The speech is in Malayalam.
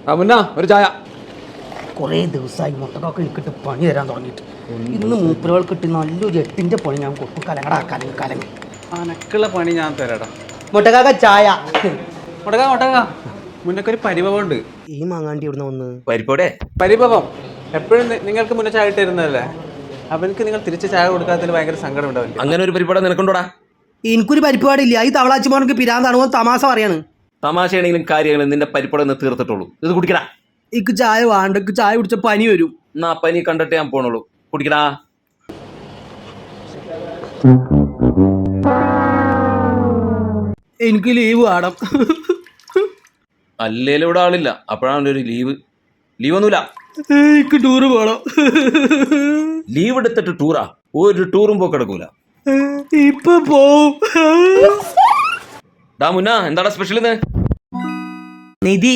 മുന്ന ഒരു ചായ. കുറേ ദിവസമായി മുട്ടക്കൊക്കെ എനിക്കിട്ട് പണി തരാൻ തുടങ്ങിയിട്ട് ഇന്ന് മൂപ്പരോൾ കിട്ടി നല്ലൊരു 8ന്റെ പണി ഞാൻ കൊടുക്കും. കലങ്ങടാ കലങ്ങ് അനക്കുള്ള പണി ഞാൻ തരാടാ. മുട്ടക്കാക്ക ചായ. മുട്ടക്ക മുന്നക്കൊരു പരിഭവമുണ്ട്. ഈ മാങ്ങാണ്ടി ഇവിടുന്ന് വന്ന് പരിഭവം എപ്പോഴും നിങ്ങൾക്ക് മുന്നേ ചായ ഇട്ടിരുന്നതല്ലേ, അവനക്ക് നിങ്ങൾ തിരിച്ച് ചായ കൊടുക്കാത്തതിൽ ഭയങ്കര സങ്കടം ഉണ്ടാവില്ല. അങ്ങനെ ഒരു പരിപാടി നിനക്കുണ്ടോടാ? എനിക്കൊരു പരിപാടിയില്ല. ഈ തവളാച്ചി മോനക്ക് പിരാന്താണ് തമാശ പറയാണ്. തമാശയാണെങ്കിലും കാര്യങ്ങളും നിന്റെ പരിപാടി ഒന്ന് തീർത്തിട്ടുള്ളൂ. ഇത് കുടിക്കടാ. എനിക്ക് ചായ വേണ്ടക്ക് ചായ കുടിച്ച പനി വരും. എന്നാ പനി കണ്ടിട്ട് ഞാൻ പോണുള്ളൂ. കുടിക്കടാ. എനിക്ക് ലീവ് വേണം. അല്ലേലും ഇവിടെ ആളില്ല, അപ്പോഴാണ് ഒരു ലീവ്. ലീവൊന്നുമില്ല. എനിക്ക് ടൂറ് പോണം. ലീവ് എടുത്തിട്ട് ടൂറാ? ഒരു ടൂറും പോക്കെടുക്കൂല. ഇപ്പൊ പോവും. ഡാ മുന്ന, എന്താടാ സ്പെഷ്യൽ ഇന്ന്? നിധി.